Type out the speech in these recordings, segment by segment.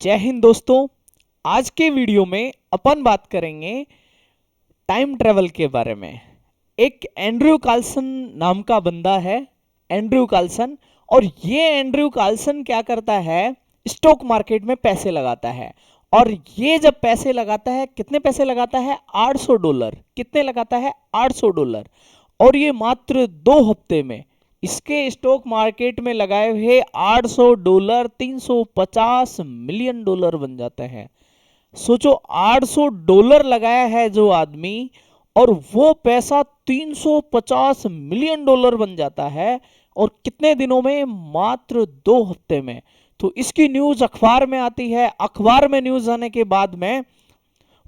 जय हिंद दोस्तों। आज के वीडियो में अपन बात करेंगे टाइम ट्रेवल के बारे में। एक एंड्रयू कार्लसन नाम का बंदा है, एंड्रयू कार्लसन। और ये एंड्रयू कार्लसन क्या करता है, स्टॉक मार्केट में पैसे लगाता है। और ये जब पैसे लगाता है, कितने पैसे लगाता है? $800। कितने लगाता है? $800। और ये मात्र 2 हफ्ते में इसके स्टॉक मार्केट में लगाए हुए $800 $350 मिलियन बन जाते हैं। सोचो, $800 लगाया है जो आदमी, और वो पैसा $350 मिलियन बन जाता है। और कितने दिनों में? मात्र 2 हफ्ते में। तो इसकी न्यूज अखबार में आती है। अखबार में न्यूज आने के बाद में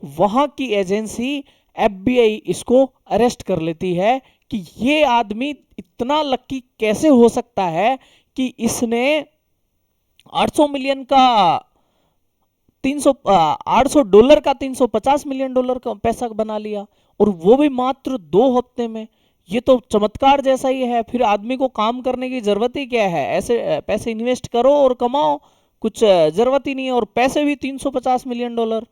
वहां की एजेंसी एफबीआई इसको अरेस्ट कर लेती है कि ये आदमी इतना लकी कैसे हो सकता है कि इसने 800 मिलियन का 300 $800 का $350 मिलियन का पैसा बना लिया, और वो भी मात्र 2 हफ्ते में। ये तो चमत्कार जैसा ही है। फिर आदमी को काम करने की जरूरत ही क्या है? ऐसे पैसे इन्वेस्ट करो और कमाओ, कुछ जरूरत ही नहीं है। और पैसे भी $350 मिलियन।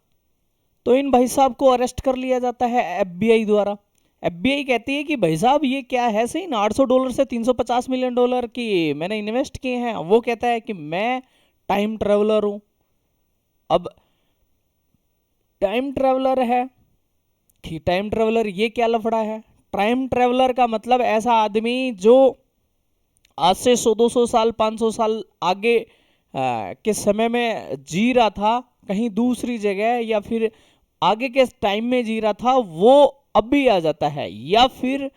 तो इन भाई साहब को अरेस्ट कर लिया जाता है एफबीआई द्वारा। एफबीआई कहती है कि भाई साहब ये क्या है, सही ना, $800 से $350 मिलियन की मैंने इन्वेस्ट किए हैं। वो कहता है कि मैं टाइम ट्रेवलर हूं। अब टाइम ट्रेवलर है कि टाइम ट्रेवलर, ये क्या लफड़ा है? टाइम ट्रेवलर का मतलब ऐसा आदमी जो आज से 100-200 साल 500 साल आगे के समय में जी रहा था, कहीं दूसरी जगह, या फिर आगे के टाइम में जी रहा था, वो अब भी आ जाता है। या फिर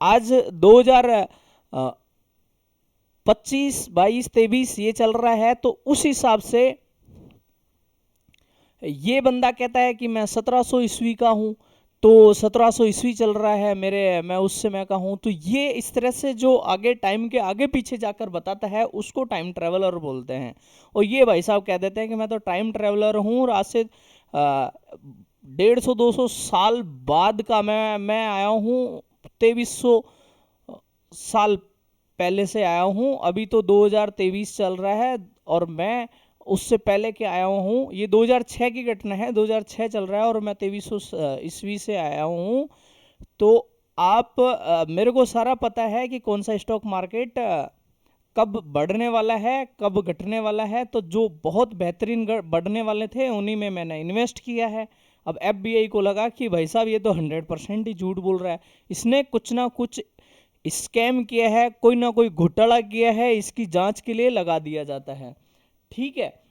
आज 2025 22 23 ये चल रहा है, तो उस हिसाब से ये बंदा कहता है कि मैं 1700 ईस्वी का हूं, तो 1700 ईस्वी चल रहा है मेरे, मैं उस समय का हूं। तो ये इस तरह से जो आगे टाइम के आगे पीछे जाकर बताता है, उसको टाइम ट्रेवलर बोलते हैं। और ये भाई साहब कह देते हैं कि मैं तो टाइम ट्रेवलर हूं, और आज से 150-200 साल बाद का मैं आया हूं, 2300 साल पहले से आया हूं। अभी तो 2023 चल रहा है, और मैं उससे पहले के आया हूँ। ये 2006 की घटना है, 2006 चल रहा है, और मैं 2300 ईस्वी से आया हूँ। तो आप मेरे को सारा पता है कि कौन सा स्टॉक मार्केट कब बढ़ने वाला है, कब घटने वाला है। तो जो बहुत बेहतरीन बढ़ने वाले थे, उन्हीं में मैंने इन्वेस्ट किया है। अब एफबीआई को लगा कि भाई साहब ये तो 100% ही झूठ बोल रहा है, इसने कुछ ना कुछ स्कैम किया है, कोई ना कोई घोटाला किया है, इसकी जांच के लिए लगा दिया जाता है। ठीक है।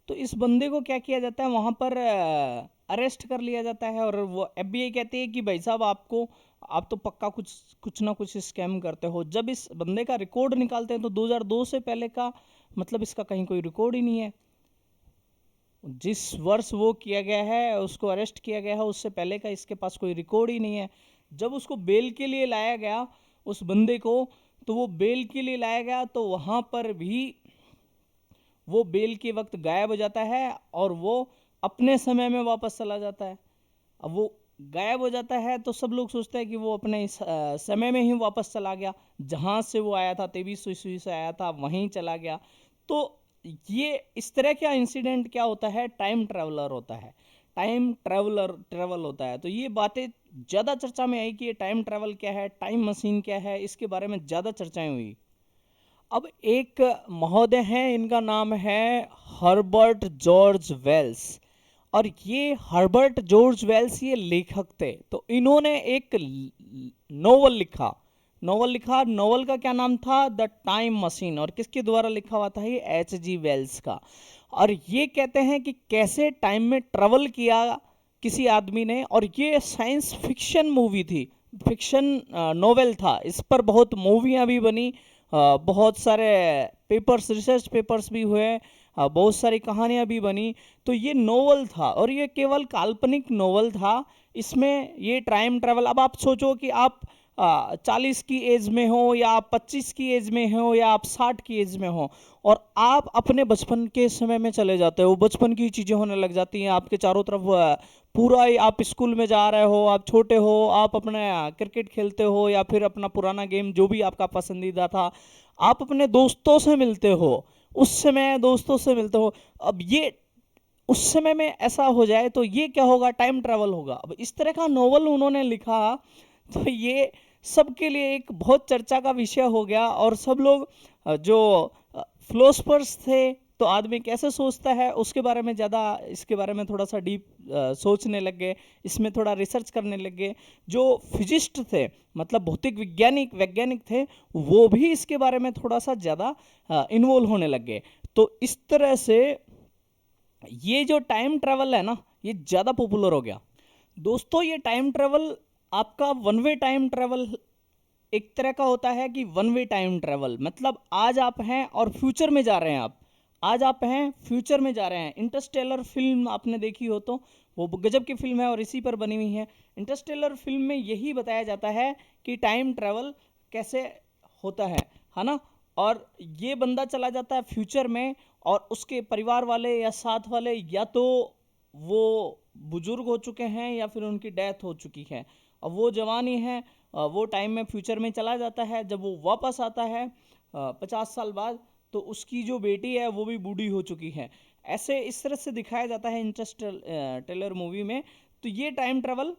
तो इस बंदे को क्या किया जाता है, वहां पर अरेस्ट कर लिया जाता है। और वो एफबीआई कहती है कि भाई साहब आप तो पक्का कुछ कुछ ना कुछ स्कैम करते हो। जब इस बंदे का रिकॉर्ड निकालते हैं, तो 2002 से पहले का मतलब इसका कहीं कोई रिकॉर्ड ही नहीं है। जिस वर्ष वो किया गया है, उसको अरेस्ट किया गया है, उससे पहले का इसके पास कोई रिकॉर्ड ही नहीं है। जब उसको बेल के लिए लाया गया, उस बंदे को, तो वो बेल के लिए लाया गया, तो वहां पर भी वो बेल के वक्त गायब हो जाता है, और वो अपने समय में वापस चला जाता है। अब वो गायब हो जाता है, तो सब लोग सोचते हैं कि वो अपने समय में ही वापस चला गया, जहां से वो आया था, 2300 ईस्वी से आया था, वहीं चला गया। तो ये इस तरह का इंसिडेंट क्या होता है, टाइम ट्रेवलर होता है। टाइम ट्रेवल होता है। तो ये बातें ज़्यादा चर्चा में आई कि ये टाइम ट्रेवल क्या है, टाइम मशीन क्या है, इसके बारे में ज़्यादा चर्चाएं हुई। अब एक महोदय हैं, इनका नाम है हर्बर्ट जॉर्ज वेल्स। और ये हर्बर्ट जॉर्ज वेल्स ये लेखक थे। तो इन्होंने एक नोवेल लिखा। नोवेल का क्या नाम था? The time machine. और किसके द्वारा लिखा हुआ था? ये H.G. वेल्स का। और ये कहते हैं कि कैसे टाइम में ट्रेवल किया किसी आदमी ने। और ये साइंस फिक्शन मूवी थी, फिक्शन नोवेल था। इस पर बहुत मूवियाँ भी बनी, बहुत सारे पेपर्स, रिसर्च पेपर्स भी हुए, बहुत सारी कहानियाँ भी बनी। तो ये नोवेल था, और ये केवल काल्पनिक नोवेल था। इसमें ये टाइम ट्रैवल, अब आप सोचो कि आप 40 की एज में हो, या आप 25 की एज में हो, या आप 60 की एज में हो, और आप अपने बचपन के समय में चले जाते हो। बचपन की चीज़ें होने लग जाती हैं आपके चारों तरफ। पूरा ही आप स्कूल में जा रहे हो, आप छोटे हो, आप अपना क्रिकेट खेलते हो, या फिर अपना पुराना गेम जो भी आपका पसंदीदा था, आप अपने दोस्तों से मिलते हो। उस समय दोस्तों से मिलते हो। अब ये उस समय में ऐसा हो जाए तो ये क्या होगा, टाइम ट्रैवल होगा। अब इस तरह का नोवेल उन्होंने लिखा, तो ये सबके लिए एक बहुत चर्चा का विषय हो गया। और सब लोग जो फिलोसफर्स थे, तो आदमी कैसे सोचता है उसके बारे में ज़्यादा, इसके बारे में थोड़ा सा डीप सोचने लग गए, इसमें थोड़ा रिसर्च करने लग गए। जो फिजिस्ट थे, मतलब भौतिक वैज्ञानिक थे, वो भी इसके बारे में थोड़ा सा ज़्यादा इन्वॉल्व होने लग गए। तो इस तरह से ये जो टाइम ट्रैवल है ना, ये ज़्यादा पॉपुलर हो गया। दोस्तों ये टाइम ट्रैवल आपका वन वे टाइम ट्रैवल एक तरह का होता है कि वन वे टाइम ट्रैवल मतलब आज आप हैं और फ्यूचर में जा रहे हैं। आप आज आप हैं, फ्यूचर में जा रहे हैं। इंटरस्टेलर फिल्म आपने देखी हो तो वो गजब की फिल्म है और इसी पर बनी हुई है। इंटरस्टेलर फिल्म में यही बताया जाता है कि टाइम ट्रैवल कैसे होता है ना। और ये बंदा चला जाता है फ्यूचर में, और उसके परिवार वाले या साथ वाले या तो वो बुजुर्ग हो चुके हैं या फिर उनकी डेथ हो चुकी है। अब वो जवान ही है, वो टाइम में फ्यूचर में चला जाता है। जब वो वापस आता है 50 साल बाद, तो उसकी जो बेटी है वो भी बूढ़ी हो चुकी है। ऐसे इस तरह से दिखाया जाता है इंटरस्टेलर मूवी में। तो ये टाइम ट्रेवल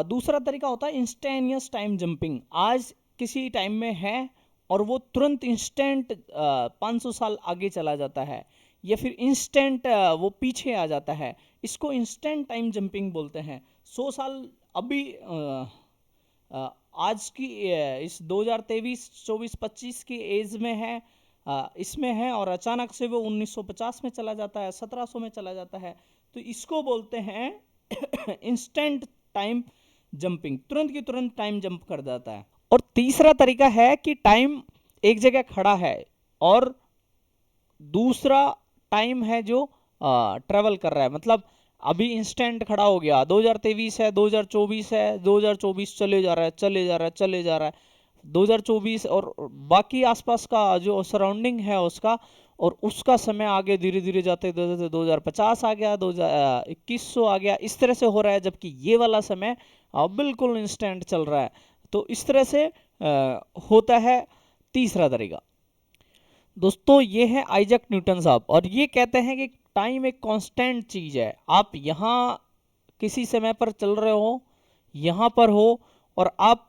दूसरा तरीका होता है इंस्टेनियस टाइम जंपिंग। आज किसी टाइम में है और वो तुरंत इंस्टेंट 500 साल आगे चला जाता है, या फिर इंस्टेंट वो पीछे आ जाता है। इसको इंस्टेंट टाइम जंपिंग बोलते हैं। 100 साल अभी आज की इस 2023 24 25 की एज में है, इसमें है, और अचानक से वो 1950 में चला जाता है, 1700 में चला जाता है। तो इसको बोलते हैं इंस्टेंट टाइम जंपिंग, तुरंत की तुरंत टाइम जंप कर जाता है। और तीसरा तरीका है कि टाइम एक जगह खड़ा है और दूसरा टाइम है जो ट्रेवल कर रहा है। मतलब अभी इंस्टेंट खड़ा हो गया, 2023 है, 2024 है, 2024 चले जा रहा है, चले जा रहा है, चले जा रहा है, 2024, और बाकी आसपास का जो सराउंडिंग है उसका, और उसका समय आगे धीरे धीरे जाते 2050 आ गया, 2100 आ गया, इस तरह से हो रहा है। जबकि ये वाला समय बिल्कुल इंस्टेंट चल रहा है। तो इस तरह से होता है तीसरा तरीका। दोस्तों ये है आइजैक न्यूटन साहब, और ये कहते हैं कि टाइम एक कांस्टेंट चीज है। आप यहाँ किसी समय पर चल रहे हो, यहाँ पर हो, और आप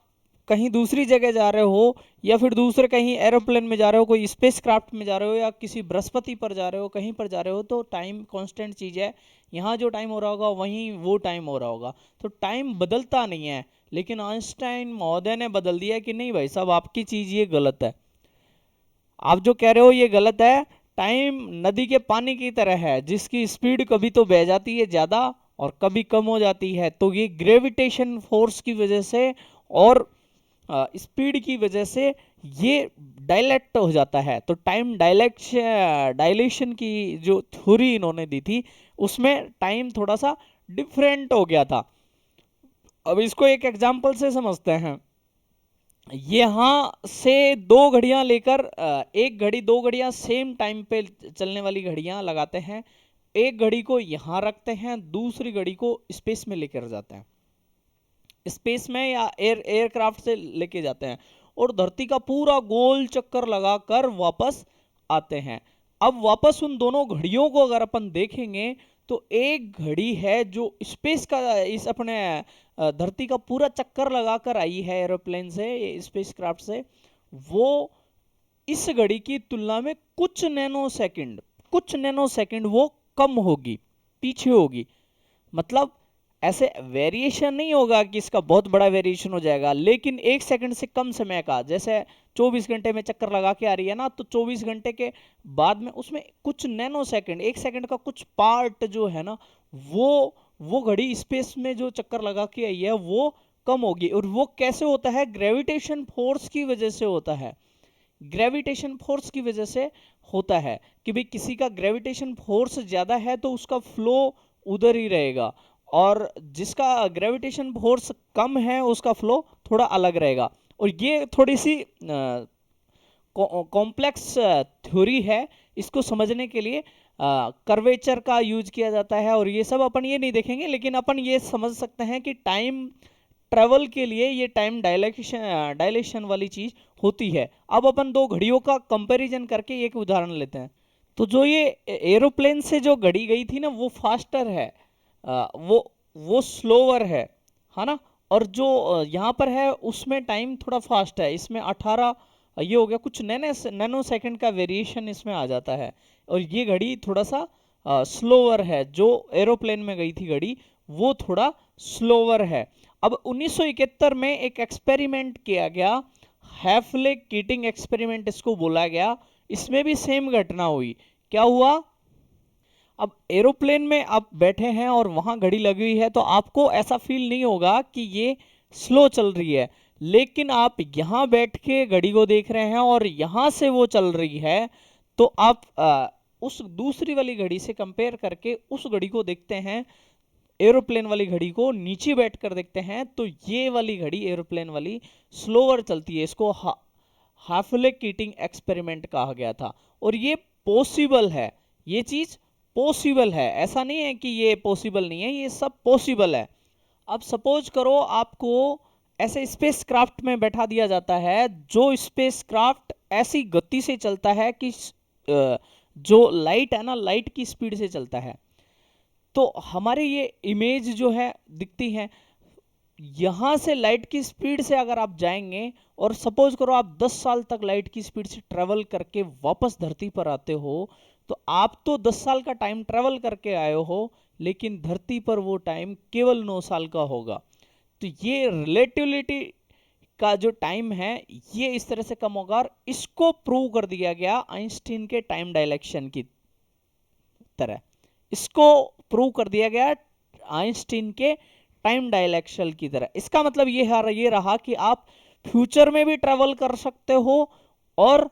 कहीं दूसरी जगह जा रहे हो, या फिर दूसरे कहीं एरोप्लेन में जा रहे हो, कोई स्पेस क्राफ्ट में जा रहे हो, या किसी बृहस्पति पर जा रहे हो, कहीं पर जा रहे हो, तो टाइम कांस्टेंट चीज है। यहाँ जो टाइम हो रहा होगा वहीं वो टाइम हो रहा होगा। तो टाइम बदलता नहीं है। लेकिन आइंस्टाइन महोदय ने बदल दिया कि नहीं भाई साहब, आपकी चीज ये गलत है, आप जो कह रहे हो ये गलत है। टाइम नदी के पानी की तरह है, जिसकी स्पीड कभी तो बह जाती है ज़्यादा और कभी कम हो जाती है। तो ये ग्रेविटेशन फोर्स की वजह से और स्पीड की वजह से ये डायलेक्ट हो जाता है। तो टाइम डायलेशन की जो थ्योरी इन्होंने दी थी, उसमें टाइम थोड़ा सा डिफरेंट हो गया था। अब इसको एक एग्जांपल से समझते हैं। यहाँ से दो घड़ियां लेकर एक घड़ी, दो घड़ियां सेम टाइम पे चलने वाली घड़ियां लगाते हैं। एक घड़ी को यहाँ रखते हैं, दूसरी घड़ी को स्पेस में लेकर जाते हैं, स्पेस में या एयरक्राफ्ट से लेके जाते हैं, और धरती का पूरा गोल चक्कर लगाकर वापस आते हैं। अब वापस उन दोनों घड़ियों को अगर अपन देखेंगे, तो एक घड़ी है जो स्पेस का, इस अपने धरती का पूरा चक्कर लगाकर आई है एरोप्लेन से, स्पेस क्राफ्ट से। वो इस घड़ी की तुलना में कुछ नैनो सेकंड वो कम होगी, पीछे होगी। मतलब ऐसे वेरिएशन नहीं होगा कि इसका बहुत बड़ा वेरिएशन हो जाएगा, लेकिन 1 सेकंड से कम समय का, जैसे 24 घंटे में चक्कर लगा के आ रही है ना, तो 24 घंटे के बाद में उसमें कुछ नैनो सेकंड, 1 सेकंड का कुछ पार्ट जो है ना, वो घड़ी स्पेस में जो चक्कर लगा के आई है वो कम होगी। और वो कैसे होता है? ग्रेविटेशन फोर्स की वजह से होता है। ग्रेविटेशन फोर्स की वजह से होता है कि भाई किसी का ग्रेविटेशन फोर्स ज्यादा है तो उसका फ्लो उधर ही रहेगा, और जिसका ग्रेविटेशन फोर्स कम है उसका फ्लो थोड़ा अलग रहेगा। और ये थोड़ी सी कॉम्प्लेक्स थ्योरी है। इसको समझने के लिए कर्वेचर का यूज किया जाता है, और ये सब अपन ये नहीं देखेंगे, लेकिन अपन ये समझ सकते हैं कि टाइम ट्रेवल के लिए ये टाइम डायलेशन वाली चीज होती है। अब अपन दो घड़ियों का कंपैरिजन करके एक उदाहरण लेते हैं। तो जो ये एरोप्लेन से जो घड़ी गई थी ना वो फास्टर है, वो स्लोअर है ना। और जो यहाँ पर है उसमें टाइम थोड़ा फास्ट है, इसमें 18 ये हो गया, कुछ नैनो सेकंड का वेरिएशन इसमें आ जाता है। और ये घड़ी थोड़ा सा स्लोअर है, जो एरोप्लेन में गई थी घड़ी वो थोड़ा स्लोअर है। अब 1971 में एक एक्सपेरिमेंट किया गया, हैफले कीटिंग एक्सपेरिमेंट इसको बोला गया। इसमें भी सेम घटना हुई। क्या हुआ? अब एरोप्लेन में आप बैठे हैं और वहां घड़ी लगी हुई है तो आपको ऐसा फील नहीं होगा कि ये स्लो चल रही है। लेकिन आप यहां बैठ के घड़ी को देख रहे हैं और यहां से वो चल रही है, तो आप उस दूसरी वाली घड़ी से कंपेयर करके उस घड़ी को देखते हैं, एरोप्लेन वाली घड़ी को नीचे बैठकर देखते हैं, तो ये वाली घड़ी एरोप्लेन वाली स्लोअर चलती है। इसको हाफले कीटिंग एक्सपेरिमेंट कहा गया था। और ये पॉसिबल है, ये चीज पॉसिबल है, ऐसा नहीं है कि ये पॉसिबल नहीं है, ये सब पॉसिबल है। अब सपोज करो आपको ऐसे स्पेस क्राफ्ट में बैठा दिया जाता है, जो स्पेस क्राफ्ट ऐसी गति से चलता है कि जो लाइट है ना, लाइट की स्पीड से चलता है। तो हमारे ये इमेज जो है दिखती है, यहां से लाइट की स्पीड से अगर आप जाएंगे और सपोज करो आप 10 साल तक लाइट की स्पीड से ट्रेवल करके वापस धरती पर आते हो, तो आप तो 10 साल का टाइम ट्रेवल करके आए हो, लेकिन धरती पर वो टाइम केवल 9 साल का होगा। तो ये रिलेटिविटी का जो टाइम है ये इस तरह से कम होगा। और इसको प्रूव कर दिया गया आइंस्टीन के टाइम डायलेक्शन की तरह, इसको प्रूव कर दिया गया आइंस्टीन के टाइम डायलेक्शन की तरह। इसका मतलब ये रहा कि आप फ्यूचर में भी ट्रेवल कर सकते हो और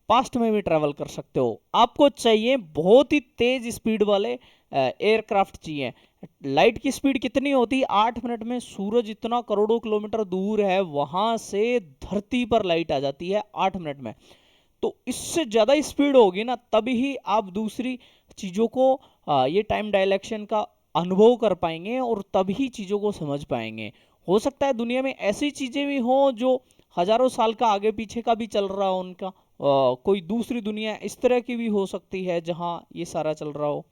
पास्ट में भी ट्रेवल कर सकते हो। आपको चाहिए बहुत ही तेज स्पीड वाले एयरक्राफ्ट चाहिए। लाइट की स्पीड कितनी होती है? 8 मिनट में सूरज इतना करोड़ों किलोमीटर दूर है, वहां से धरती पर लाइट आ जाती है 8 मिनट में। तो इससे ज्यादा स्पीड होगी ना, तभी ही आप दूसरी चीजों को ये टाइम डायलेक्शन का अनुभव कर पाएंगे और तभी चीजों को समझ पाएंगे। हो सकता है दुनिया में ऐसी चीजें भी हों जो हजारों साल का आगे पीछे का भी चल रहा हो उनका, कोई दूसरी दुनिया इस तरह की भी हो सकती है जहां ये सारा चल रहा हो।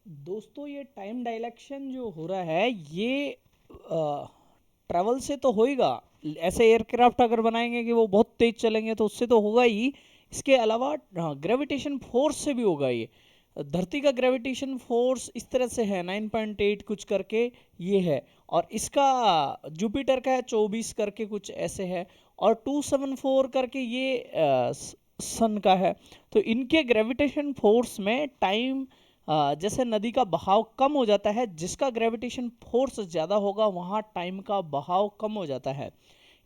दोस्तों ये टाइम डायलेक्शन जो हो रहा है ये ट्रैवल से तो होएगा। ऐसे एयरक्राफ्ट अगर बनाएंगे कि वो बहुत तेज चलेंगे तो उससे तो होगा ही। इसके अलावा ग्रेविटेशन फोर्स से भी होगा। ये धरती का ग्रेविटेशन फोर्स इस तरह से है 9.8 कुछ करके ये है, और इसका जुपिटर का है 24 करके कुछ ऐसे है, और 274 करके ये सन का है। तो इनके ग्रेविटेशन फोर्स में टाइम, जैसे नदी का बहाव कम हो जाता है, जिसका ग्रेविटेशन फोर्स ज़्यादा होगा वहाँ टाइम का बहाव कम हो जाता है।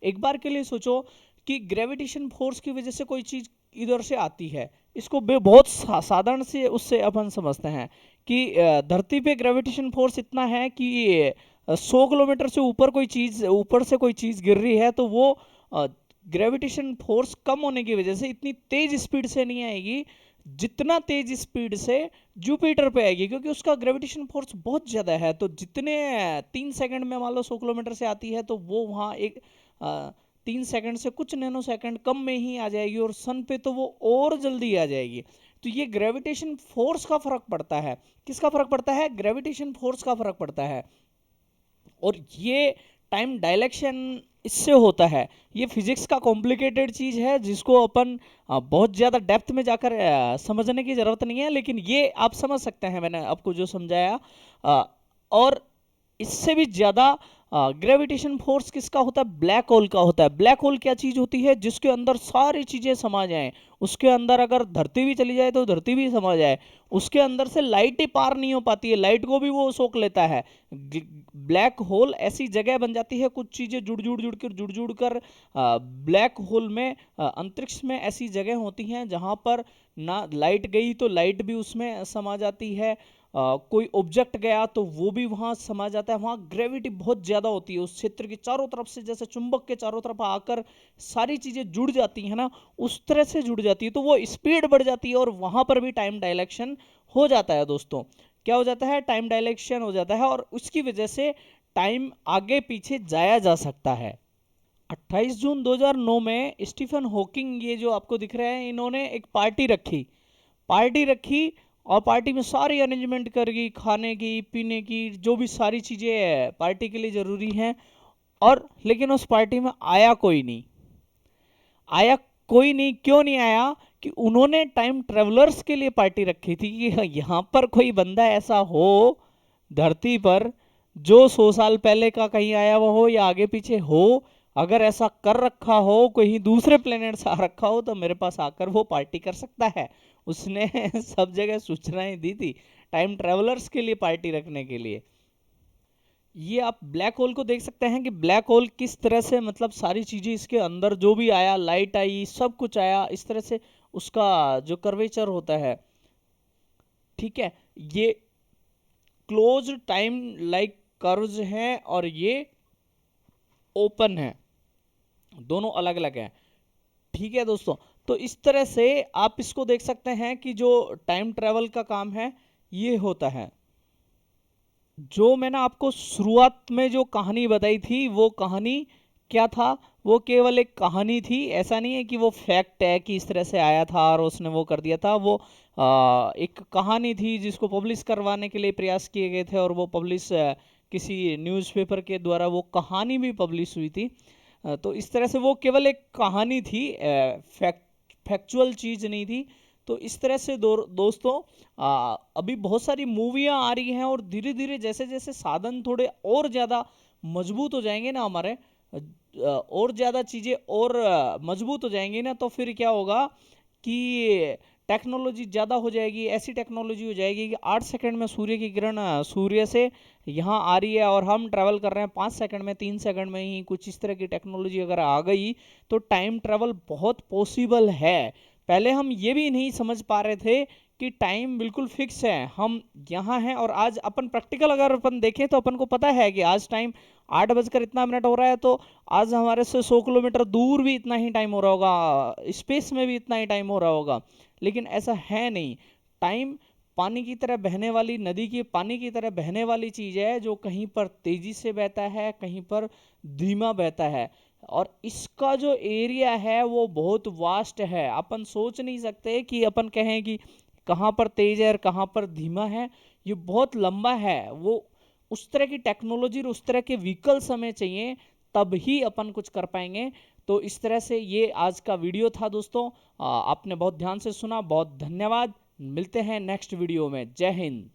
एक बार के लिए सोचो कि ग्रेविटेशन फोर्स की वजह से कोई चीज़ इधर से आती है, इसको बहुत साधारण से उससे अपन समझते हैं कि धरती पे ग्रेविटेशन फोर्स इतना है कि 100 किलोमीटर से ऊपर कोई चीज़, ऊपर से कोई चीज़ गिर रही है तो वो ग्रेविटेशन फोर्स कम होने की वजह से इतनी तेज स्पीड से नहीं आएगी जितना तेज स्पीड से जुपिटर पे आएगी, क्योंकि उसका ग्रेविटेशन फोर्स बहुत ज्यादा है। तो जितने 3 सेकंड में मान लो 100 किलोमीटर से आती है तो वो वहां एक 3 सेकंड से कुछ नैनो सेकंड कम में ही आ जाएगी, और सन पे तो वो और जल्दी आ जाएगी। तो ये ग्रेविटेशन फोर्स का फर्क पड़ता है। किसका फर्क पड़ता है? ग्रेविटेशन फोर्स का फर्क पड़ता है। और ये टाइम डायलेक्शन इससे होता है। ये फिजिक्स का कॉम्प्लिकेटेड चीज है जिसको अपन बहुत ज्यादा डेप्थ में जाकर समझने की जरूरत नहीं है, लेकिन ये आप समझ सकते हैं मैंने आपको जो समझाया। और इससे भी ज्यादा ग्रेविटेशन फोर्स किसका होता है? ब्लैक होल का होता है। ब्लैक होल क्या चीज होती है? जिसके अंदर सारी चीजें समा जाएं। उसके अंदर अगर धरती भी चली जाए तो धरती भी समा जाए। उसके अंदर से लाइट ही पार नहीं हो पाती है, लाइट को भी वो सोख लेता है। ब्लैक होल ऐसी जगह बन जाती है, कुछ चीजें जुड़ जुड़ कर ब्लैक होल में, अंतरिक्ष में ऐसी जगह होती हैं जहां पर ना लाइट गई तो लाइट भी उसमें समा जाती है, कोई ऑब्जेक्ट गया तो वो भी वहां समा जाता है। वहां ग्रेविटी बहुत ज्यादा होती है, उस क्षेत्र के चारों तरफ से जैसे चुंबक के चारों तरफ आकर सारी चीजें जुड़ जाती है ना, उस तरह से जुड़ जाती है, तो वो स्पीड बढ़ जाती है और वहां पर भी टाइम डायलेक्शन हो जाता है। दोस्तों क्या हो जाता है? टाइम डायलेक्शन हो जाता है, और उसकी वजह से टाइम आगे पीछे जाया जा सकता है। 28 जून 2009 में स्टीफन हॉकिंग, ये जो आपको दिख रहे हैं, इन्होंने एक पार्टी रखी और पार्टी में सारी अरेंजमेंट करी, खाने की पीने की, जो भी सारी चीज़ें पार्टी के लिए ज़रूरी हैं। और लेकिन उस पार्टी में आया कोई नहीं। क्यों नहीं आया? कि उन्होंने टाइम ट्रेवलर्स के लिए पार्टी रखी थी कि यहाँ पर कोई बंदा ऐसा हो धरती पर जो 100 साल पहले का कहीं आया हुआ हो या आगे पीछे हो, अगर ऐसा कर रखा हो, कहीं दूसरे प्लेनेट से आ रखा हो, तो मेरे पास आकर वो पार्टी कर सकता है। उसने सब जगह सूचनाएं दी थी टाइम ट्रेवलर्स के लिए पार्टी रखने के लिए। ये आप ब्लैक होल को देख सकते हैं कि ब्लैक होल किस तरह से, मतलब सारी चीजें इसके अंदर जो भी आया, लाइट आई, सब कुछ आया, इस तरह से उसका जो कर्वेचर होता है, ठीक है, ये क्लोज टाइम लाइक कर्व्स हैं और ये ओपन है, दोनों अलग अलग हैं। ठीक है दोस्तों, तो इस तरह से आप इसको देख सकते हैं कि जो टाइम ट्रेवल का काम है ये होता है। जो मैंने आपको शुरुआत में जो कहानी बताई थी, वो कहानी क्या था? वो केवल एक कहानी थी, ऐसा नहीं है कि वो फैक्ट है कि इस तरह से आया था और उसने वो कर दिया था। वो एक कहानी थी जिसको पब्लिश करवाने के लिए प्रयास किए गए थे, और वो पब्लिश किसी न्यूज़पेपर के द्वारा वो कहानी भी पब्लिश हुई थी। तो इस तरह से वो केवल एक कहानी थी, फैक्चुअल चीज़ नहीं थी। तो इस तरह से दोस्तों, अभी बहुत सारी मूवियाँ आ रही हैं, और धीरे धीरे जैसे जैसे साधन थोड़े और ज़्यादा मजबूत हो जाएंगे ना हमारे, और ज़्यादा चीज़ें और मजबूत हो जाएंगी ना, तो फिर क्या होगा कि टेक्नोलॉजी ज़्यादा हो जाएगी। ऐसी टेक्नोलॉजी हो जाएगी कि 8 सेकंड में सूर्य की किरण सूर्य से यहाँ आ रही है और हम ट्रैवल कर रहे हैं 5 सेकंड में, 3 सेकंड में ही। कुछ इस तरह की टेक्नोलॉजी अगर आ गई तो टाइम ट्रैवल बहुत पॉसिबल है। पहले हम ये भी नहीं समझ पा रहे थे कि टाइम बिल्कुल फिक्स है, हम यहाँ हैं। और आज अपन प्रैक्टिकल अगर अपन देखें तो अपन को पता है कि आज टाइम 8 बजकर इतना मिनट हो रहा है, तो आज हमारे से 100 किलोमीटर दूर भी इतना ही टाइम हो रहा होगा, स्पेस में भी इतना ही टाइम हो रहा होगा। लेकिन ऐसा है नहीं। टाइम पानी की तरह बहने वाली, नदी की पानी की तरह बहने वाली चीज है, जो कहीं पर तेजी से बहता है, कहीं पर धीमा बहता है। और इसका जो एरिया है वो बहुत वास्ट है। अपन सोच नहीं सकते कि अपन कहें कि कहाँ पर तेज है और कहाँ पर धीमा है। ये बहुत लंबा है। वो उस तरह की टेक्नोलॉजी और उस तरह के व्हीकल्स हमें चाहिए, तब ही अपन कुछ कर पाएंगे। तो इस तरह से ये आज का वीडियो था दोस्तों। आपने बहुत ध्यान से सुना, बहुत धन्यवाद। मिलते हैं नेक्स्ट वीडियो में। जय हिंद।